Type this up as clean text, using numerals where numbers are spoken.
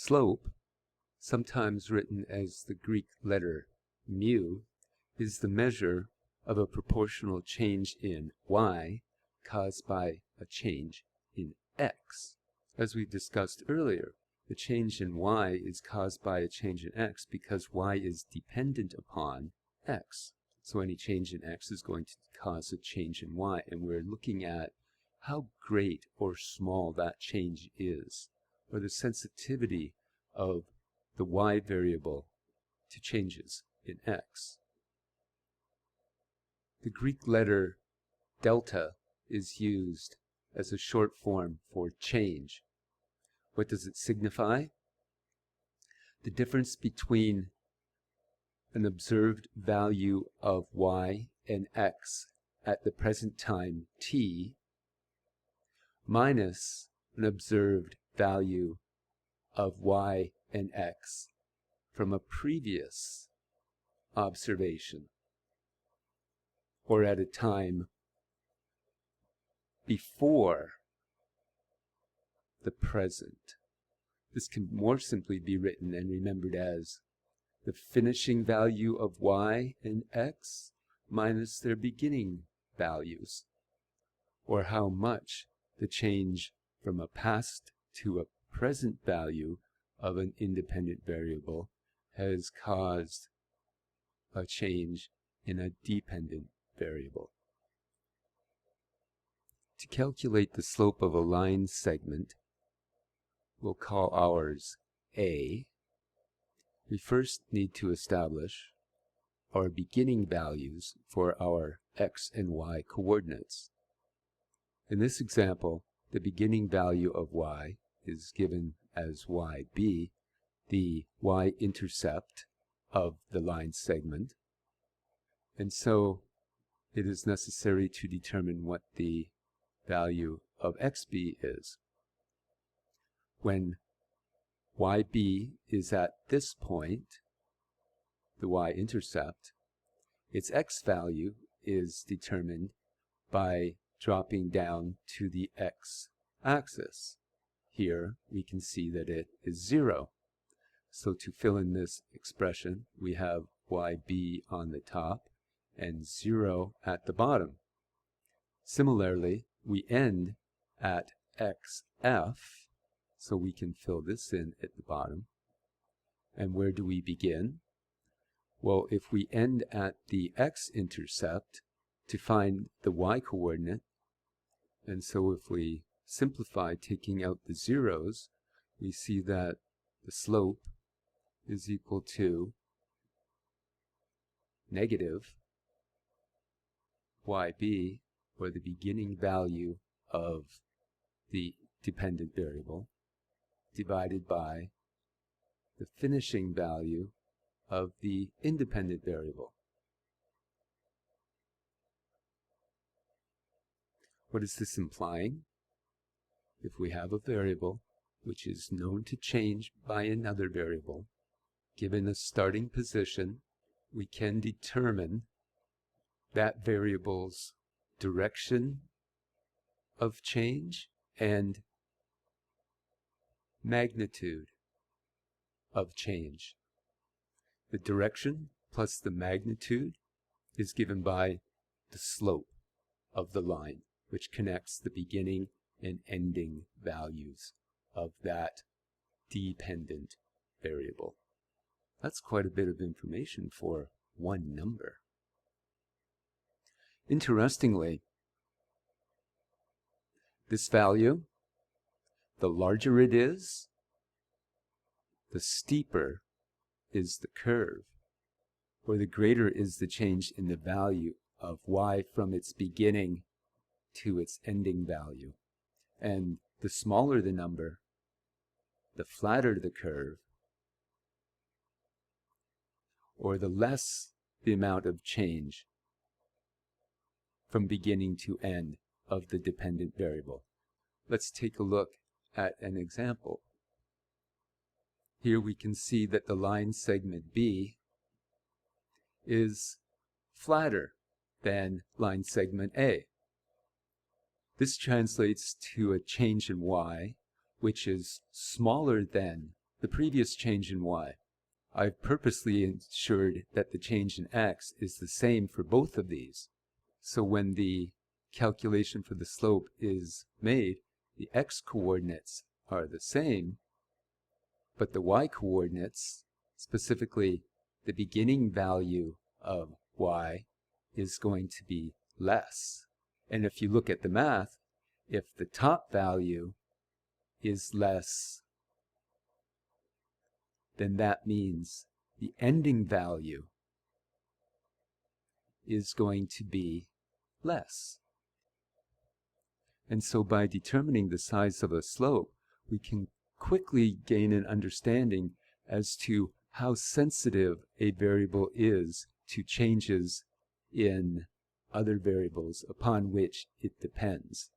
Slope, sometimes written as the Greek letter mu, is the measure of a proportional change in y caused by a change in x. As we discussed earlier, the change in y is caused by a change in x because y is dependent upon x. So any change in x is going to cause a change in y, and we're looking at how great or small that change is, or the sensitivity of the y variable to changes in x. The Greek letter delta is used as a short form for change. What does it signify? The difference between an observed value of y and x at the present time t minus an observed value of y and x from a previous observation, or at a time before the present. This can more simply be written and remembered as the finishing value of y and x minus their beginning values, or how much the change from a past to a present value of an independent variable has caused a change in a dependent variable. To calculate the slope of a line segment, we'll call ours A. We first need to establish our beginning values for our x and y coordinates. In this example, the beginning value of y is given as yb, the y-intercept of the line segment, and so it is necessary to determine what the value of xb is. When yb is at this point, the y-intercept, its x value is determined by dropping down to the x-axis. Here we can see that it is 0. So to fill in this expression, we have yb on the top and 0 at the bottom. Similarly, we end at xf, so we can fill this in at the bottom. And where do we begin? Well, if we end at the x-intercept to find the y-coordinate, and so if we simplify taking out the zeros, we see that the slope is equal to negative yb, or the beginning value of the dependent variable, divided by the finishing value of the independent variable. What is this implying? If we have a variable which is known to change by another variable, given a starting position, we can determine that variable's direction of change and magnitude of change. The direction plus the magnitude is given by the slope of the line, which connects the beginning and ending values of that dependent variable. That's quite a bit of information for one number. Interestingly, this value, the larger it is, the steeper is the curve, or the greater is the change in the value of y from its beginning to its ending value. And the smaller the number, the flatter the curve, or the less the amount of change from beginning to end of the dependent variable. Let's take a look at an example. Here we can see that the line segment B is flatter than line segment A. This translates to a change in y which is smaller than the previous change in y. I've purposely ensured that the change in x is the same for both of these. So when the calculation for the slope is made, the x-coordinates are the same, but the y-coordinates, specifically the beginning value of y, is going to be less. And if you look at the math, if the top value is less, then that means the ending value is going to be less. And so by determining the size of a slope, we can quickly gain an understanding as to how sensitive a variable is to changes in other variables upon which it depends.